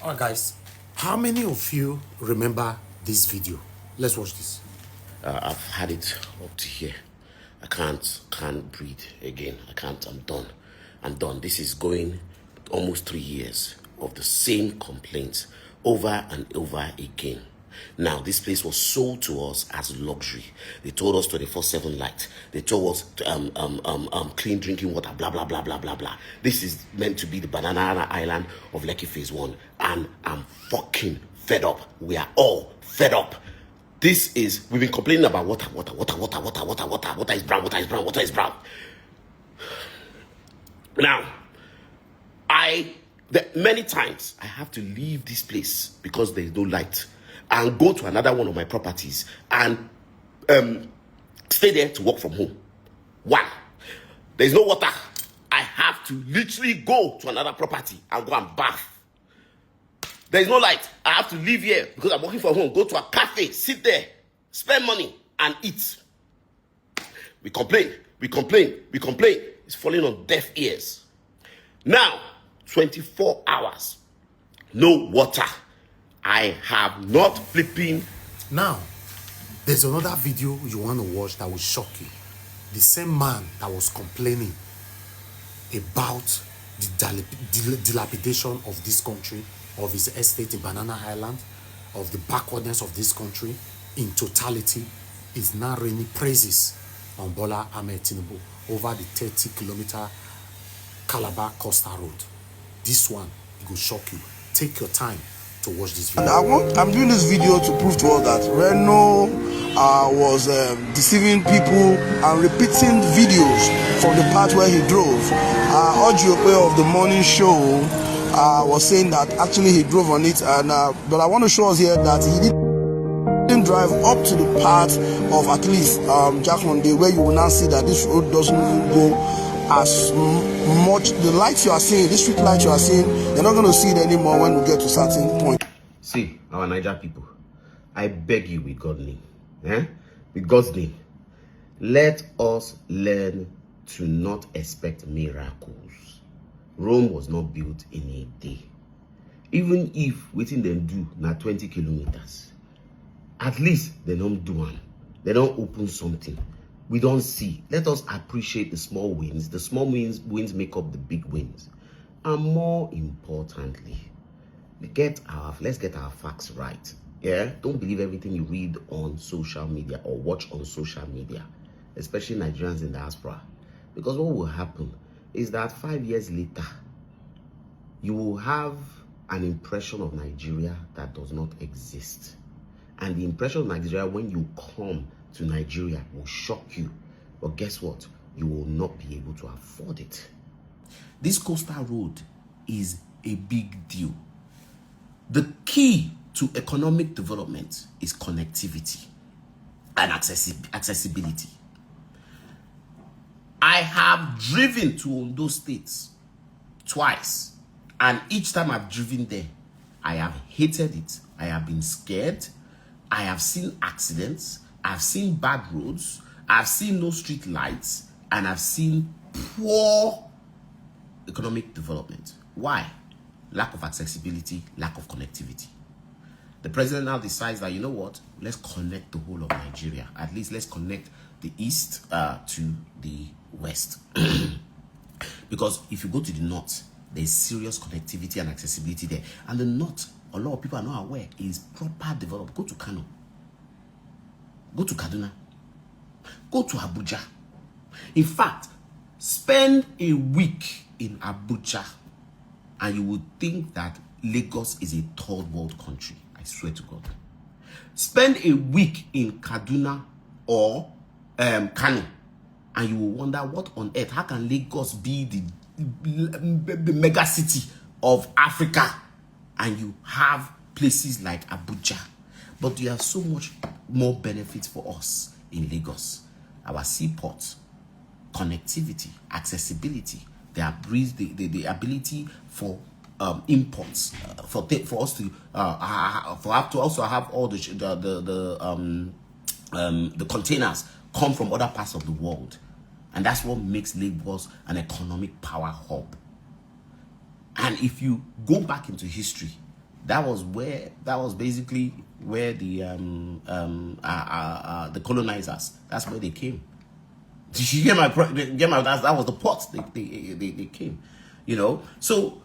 Alright guys, how many of you remember this video? Let's watch this. I've had it up to here. I can't breathe again. I'm done. This is going almost 3 years of the same complaints over and over again. Now, this place was sold to us as luxury. They told us 24/7 light. They told us clean drinking water, blah, blah, blah, blah, blah, blah. This is meant to be the banana island of Lekki Phase 1. And I'm fucking fed up. We are all fed up. We've been complaining about water is brown. Now, many times I have to leave this place because there is no light and go to another one of my properties and stay there to work from home. One, there's no water. I have to literally go to another property and go and bath. There's no light. I have to leave here because I'm working from home, go to a cafe, sit there, spend money and eat. We complain. It's falling on deaf ears. Now, 24 hours, no water. I have not flipping. Now, there's another video you want to watch that will shock you. The same man that was complaining about the dilapidation of this country, of his estate in Banana Island, of the backwardness of this country in totality, is now raining praises on Bola Ahmed Tinubu over the 30-kilometer Calabar Coastal Road. This one, it will shock you. Take your time to watch this video. I'm doing this video to prove to all that Reno was deceiving people and repeating videos from the part where he drove. Audio of the morning show was saying that actually he drove on it, and but I want to show us here that he didn't drive up to the part of at least Jack Monday, where you will now see that this road doesn't go as much. The lights you are seeing, the street lights you are seeing, you're not going to see it anymore when we get to certain point. See, our NAIJA people, I beg you with God's name, with God's name, let us learn to not expect miracles. Rome was not built in a day. Even if waiting them do now 20 kilometers, at least they don't do one. They don't open something. We don't see. Let us appreciate the small wins. The small wins make up the big wins. And more importantly, let's get our facts right. Yeah? Don't believe everything you read on social media or watch on social media, especially Nigerians in diaspora. Because what will happen is that 5 years later, you will have an impression of Nigeria that does not exist. And the impression of Nigeria when you come to Nigeria will shock you. But guess what? You will not be able to afford it. This coastal road is a big deal. The key to economic development is connectivity and accessibility. I have driven to Ondo States twice, and each time I've driven there, I have hated it. I have been scared. I have seen accidents. I've seen bad roads. I've seen no street lights, and I've seen poor economic development. Why? Lack of accessibility, lack of connectivity. The president now decides that, you know what, let's connect the whole of Nigeria. At least let's connect the east to the west. Because if you go to the north, there's serious connectivity and accessibility there. And the north, a lot of people are not aware, is proper developed. Go to Kano. Go to Kaduna. Go to Abuja. In fact, spend a week in Abuja and you would think that Lagos is a third world country. I swear to God. Spend a week in Kaduna or Kano and you will wonder what on earth, how can Lagos be the mega city of Africa and you have places like Abuja? But there are so much more benefits for us in Lagos. Our seaport, connectivity, accessibility, the ability for imports, for us to also have all the containers come from other parts of the world, and that's what makes Lagos an economic power hub. And if you go back into history, That was basically where the colonizers, that's where they came. Did you get my that was the pot they came, you know. So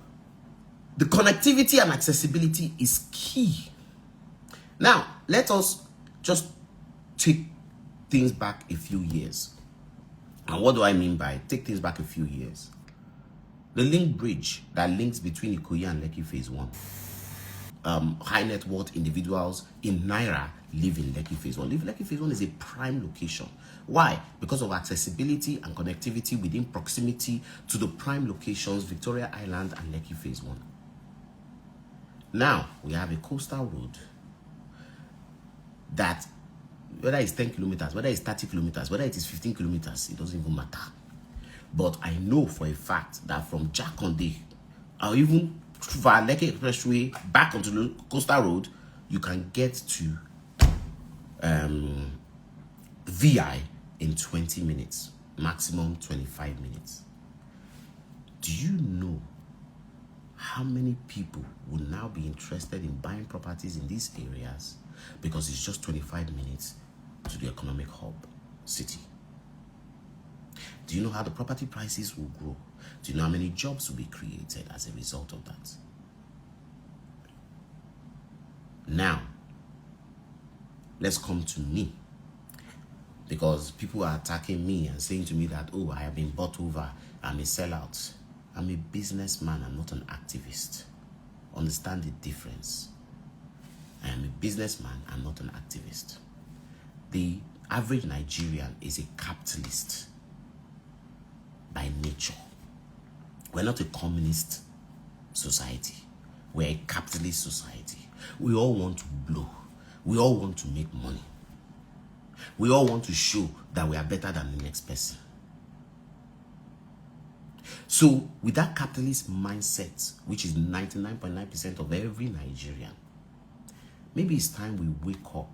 the connectivity and accessibility is key. Now let us just take things back a few years. And what do I mean by take things back a few years? The link bridge that links between Ikoyi and Lekki Phase 1. High net worth individuals in Naira live in Lekki Phase 1. Lekki Phase 1 is a prime location. Why? Because of accessibility and connectivity within proximity to the prime locations, Victoria Island and Lekki Phase 1. Now, we have a coastal road that, whether it's 10 kilometers, whether it's 30 kilometers, whether it is 15 kilometers, it doesn't even matter. But I know for a fact that from Jakonde, or even via Lekki Expressway back onto the coastal road, you can get to VI in 20 minutes, maximum 25 minutes. Do you know how many people will now be interested in buying properties in these areas because it's just 25 minutes to the economic hub city? Do you know how the property prices will grow? Do you know how many jobs will be created as a result of that? Now, let's come to me. Because people are attacking me and saying to me that, oh, I have been bought over, I'm a sellout. I'm a businessman, I'm not an activist. Understand the difference. I am a businessman, I'm not an activist. The average Nigerian is a capitalist by nature. We're not a communist society. We're a capitalist society. We all want to blow. We all want to make money. We all want to show that we are better than the next person. So with that capitalist mindset, which is 99.9% of every Nigerian, maybe it's time we wake up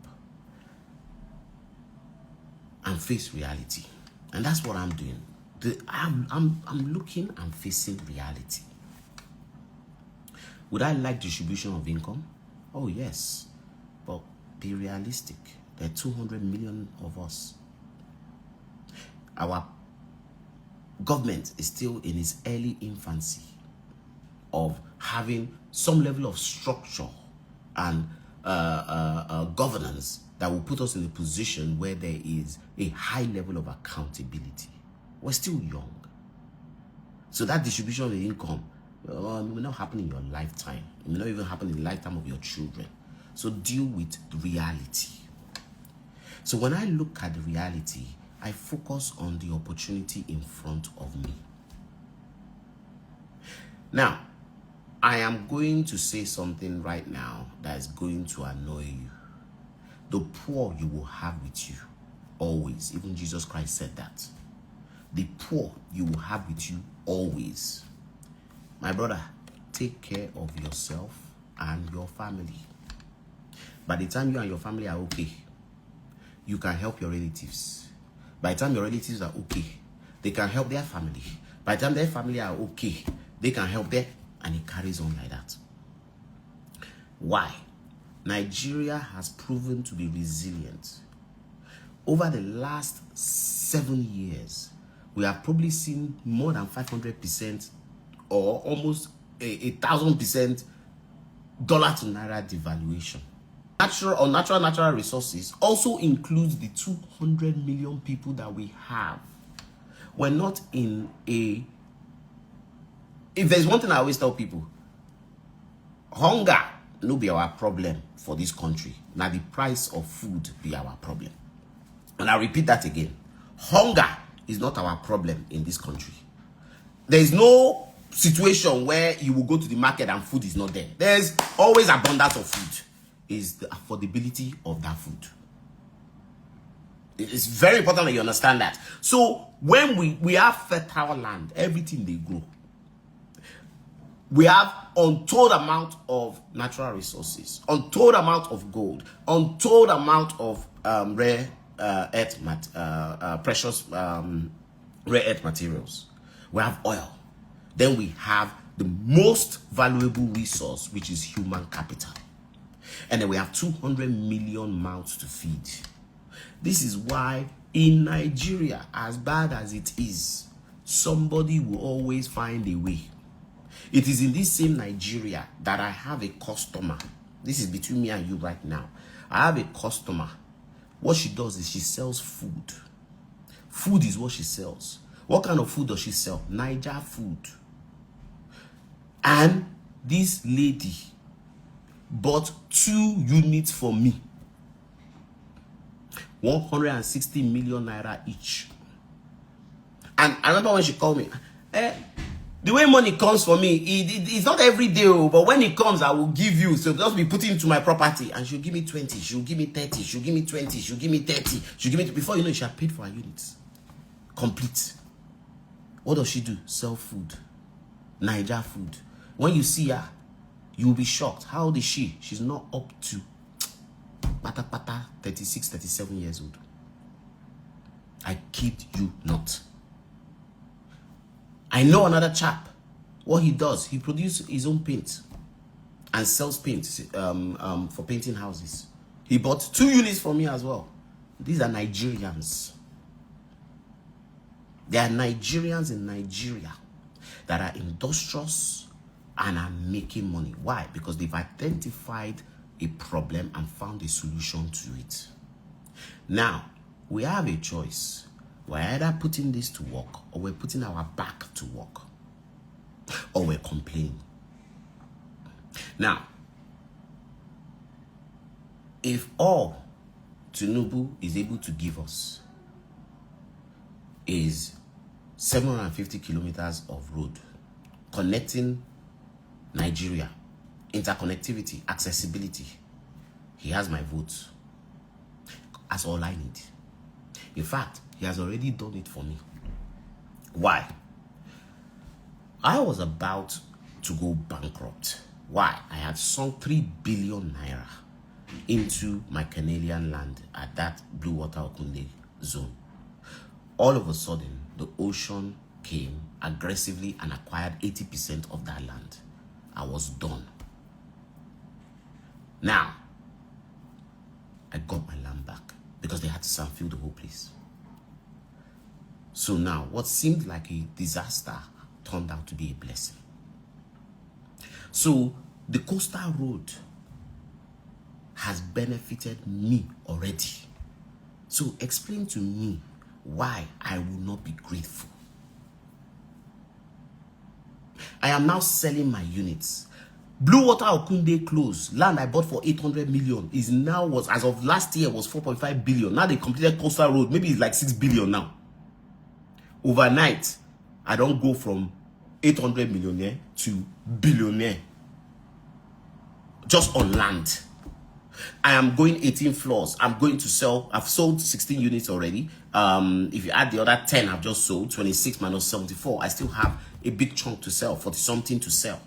and face reality. And that's what I'm doing. I'm looking and facing reality. Would I like distribution of income? Oh yes, but be realistic. There are 200 million of us. Our government is still in its early infancy of having some level of structure and governance that will put us in a position where there is a high level of accountability. We're still young. So that distribution of the income it may not happen in your lifetime. It may not even happen in the lifetime of your children. So deal with reality. So when I look at the reality, I focus on the opportunity in front of me. Now, I am going to say something right now that is going to annoy you. The poor you will have with you always. Even Jesus Christ said that. The poor you will have with you always. My brother, take care of yourself and your family. By the time you and your family are okay, you can help your relatives. By the time your relatives are okay, they can help their family. By the time their family are okay, they can help them, and it carries on like that. Why? Nigeria has proven to be resilient. Over the last 7 years, we have probably seen more than 500% or almost 1,000% dollar to naira devaluation. Natural resources also includes the 200 million people that we have. We're not in a... If there's one thing I always tell people, hunger no be our problem for this country. Now the price of food be our problem. And I repeat that again. Hunger is not our problem in this country. There is no situation where you will go to the market and food is not there. There's always abundance of food. Is the affordability of that food. It's very important that you understand that. So when we have fertile land, everything they grow. We have untold amount of natural resources, untold amount of gold, untold amount of rare precious rare earth materials. We have oil. Then we have the most valuable resource, which is human capital. And then we have 200 million mouths to feed. This is why in Nigeria, as bad as it is, somebody will always find a way. It is in this same Nigeria that I have a customer. This is between me and you right now. I have a customer. What she does is she sells food. Food is what she sells. What kind of food does she sell? NAIJA food. And this lady bought 2 units for me. 160 million naira each. And I remember when she called me, the way money comes for me, it's not every day, but when it comes, I will give you. So just be putting into my property. And she'll give me 20, she'll give me 30, she'll give me 20, she'll give me 30, she'll give me, before you know, she had paid for her units. Complete. What does she do? Sell food. NAIJA food. When you see her, you will be shocked. How old is she? She's not up to 36, 37 years old. I kid you not. I know another chap. What he does, he produces his own paint and sells paint for painting houses. He bought 2 units for me as well. These are Nigerians. There are Nigerians in Nigeria that are industrious and are making money. Why? Because they've identified a problem and found a solution to it. Now, we have a choice. We're either putting this to work, or we're putting our back to work, or we're complaining. Now, if all Tinubu is able to give us is 750 kilometers of road connecting Nigeria, interconnectivity, accessibility, he has my vote. That's all I need. In fact, he has already done it for me. Why? I was about to go bankrupt. Why? I had sunk 3 billion naira into my Canadian land at that Blue Water Okunde zone. All of a sudden, the ocean came aggressively and acquired 80% of that land. I was done. Now, I got my land back because they had to sandfill the whole place. So now, what seemed like a disaster turned out to be a blessing. So, the coastal road has benefited me already. So, explain to me why I will not be grateful. I am now selling my units. Blue Water Okunde closed. Land I bought for 800 million is now, was as of last year, was 4.5 billion. Now they completed coastal road. Maybe it's like 6 billion now. Overnight, I don't go from 800 millionaire to billionaire. Just on land. I am going 18 floors. I'm going to sell. I've sold 16 units already. If you add the other 10 I've just sold, 26 minus 74, I still have a big chunk to sell, 40 something to sell.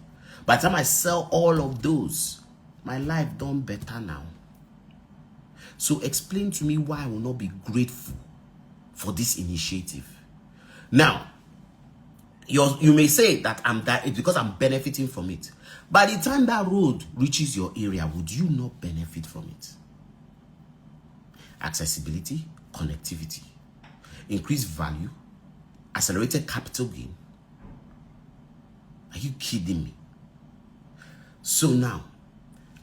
By the time I sell all of those, my life done better now. So explain to me why I will not be grateful for this initiative. Now, you may say that it's because I'm benefiting from it. By the time that road reaches your area, would you not benefit from it? Accessibility, connectivity, increased value, accelerated capital gain. Are you kidding me? So now,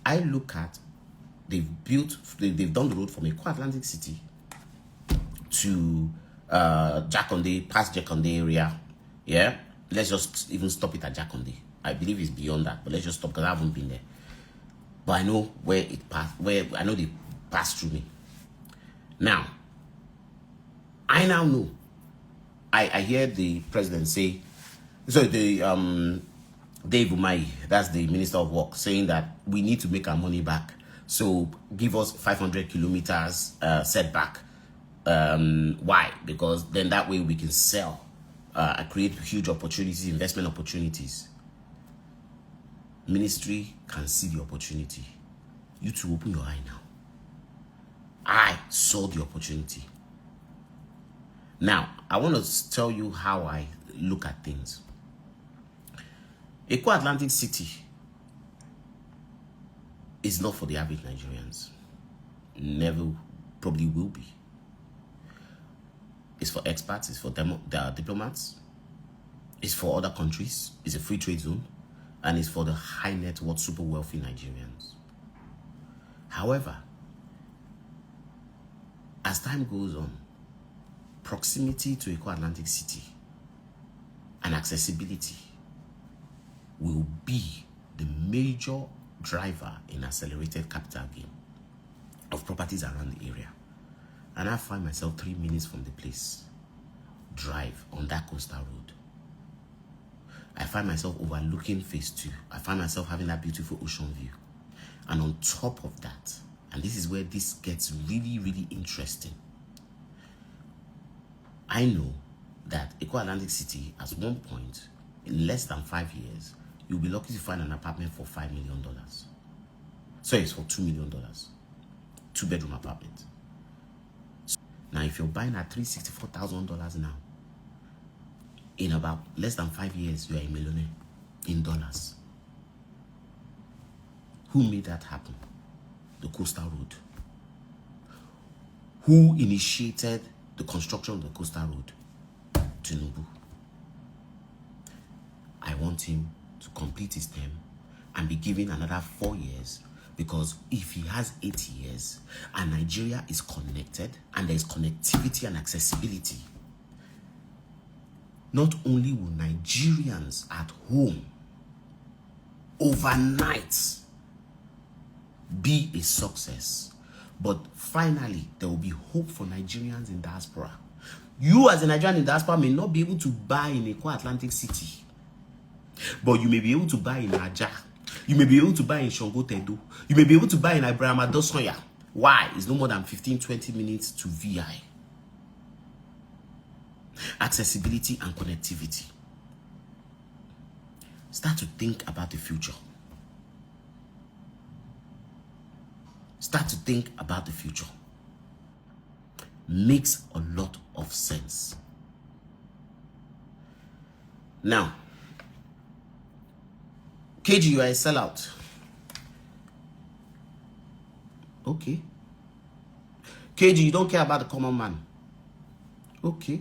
I look at, they've done the road from Eko Atlantic City to Jakonde, past Jakonde area. Yeah, let's just even stop it at Jakonde. I believe it's beyond that, but let's just stop because I haven't been there. But I know where it passed, where I know they passed through me. Now, I now know. I hear the president say, so the Dave Umahi, that's the Minister of Work, saying that we need to make our money back. So give us 500 kilometers setback. Why? Because then that way we can sell and create huge opportunities, investment opportunities. Ministry can see the opportunity. You two open your eye now. I saw the opportunity. Now, I want to tell you how I look at things. Eco Atlantic City is not for the average Nigerians. Never, probably will be. It's for expats, it's for diplomats, it's for other countries, it's a free trade zone, and it's for the high net worth, super wealthy Nigerians. However, as time goes on, proximity to Eco Atlantic City and accessibility will be the major driver in accelerated capital gain of properties around the area. And I find myself 3 minutes from the place, drive on that coastal road. I find myself overlooking phase 2. I find myself having that beautiful ocean view. And on top of that, and this is where this gets really, really interesting, I know that Eco Atlantic City, at one point, in less than 5 years, you'll be lucky to find an apartment for $5 million. So it's for $2 million. 2-bedroom apartment. Now, if you're buying at $364,000 now, in about less than 5 years, you are a millionaire in dollars. Who made that happen? The coastal road. Who initiated the construction of the coastal road? Tinubu. I want him to complete his term and be given another 4 years, because if he has 8 years and Nigeria is connected and there is connectivity and accessibility, not only will Nigerians at home overnight be a success, but finally there will be hope for Nigerians in diaspora. You as a Nigerian in diaspora may not be able to buy in Eco Atlantic City, but you may be able to buy in NAIJA. You may be able to buy in Songotedo. You may be able to buy in Ibrahim Adosonya. Why? It's no more than 15-20 minutes to VI. Accessibility and connectivity. Start to think about the future. Start to think about the future. Makes a lot of sense. Now, KG, you are a sellout. Okay. KG, you don't care about the common man. Okay.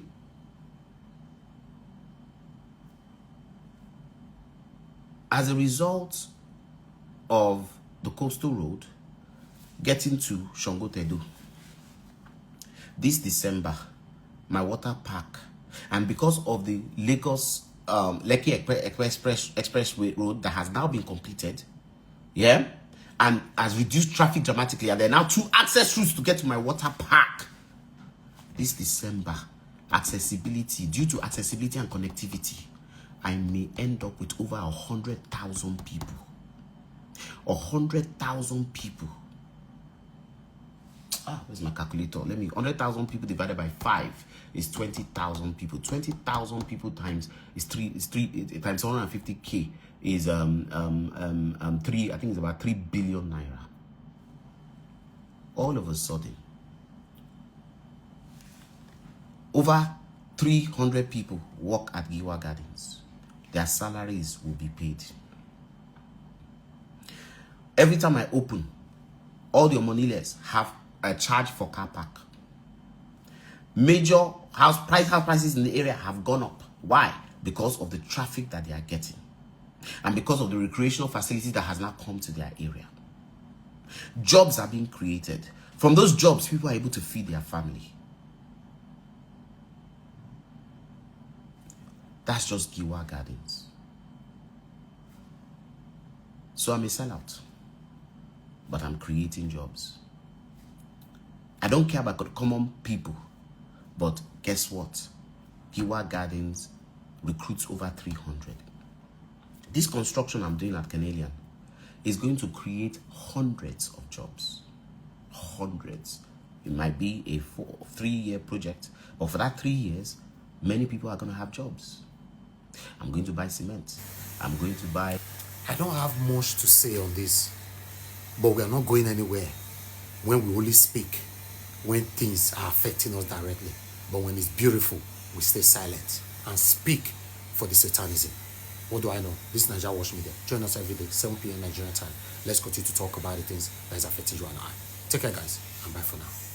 As a result of the coastal road getting to Songotedo this December, my water park, and because of the Lagos Lekki Expressway road that has now been completed, yeah, and has reduced traffic dramatically, and there are now 2 access routes to get to my water park. This December, accessibility, due to accessibility and connectivity, I may end up with over 100,000 people. 100,000 people. Where's my calculator? 100,000 people divided by 5 is 20,000 people. 20,000 people times is 3 times 150k is I think it's about 3 billion naira. All of a sudden, over 300 people work at Giwa Gardens. Their salaries will be paid. Every time I open, all the moneyless have a charge for car park. Major house prices in the area have gone up. Why? Because of the traffic that they are getting, and because of the recreational facility that has now come to their area. Jobs are being created. From those jobs, people are able to feed their family. That's just Giwa Gardens. So I'm a sellout, but I'm creating jobs. I don't care about common people, but guess what? Giwa Gardens recruits over 300. This construction I'm doing at Canadian is going to create hundreds of jobs. Hundreds. It might be a 3-year project, but for that 3 years, many people are going to have jobs. I'm going to buy cement. I'm going to buy... I don't have much to say on this, but we are not going anywhere when we only speak when things are affecting us directly. But when it's beautiful, we stay silent and speak for the Satanism. What do I know? This is NAIJA Watch Media. Join us every day, 7 p.m. Nigerian time. Let's continue to talk about the things that is affecting you and I. Take care, guys, and bye for now.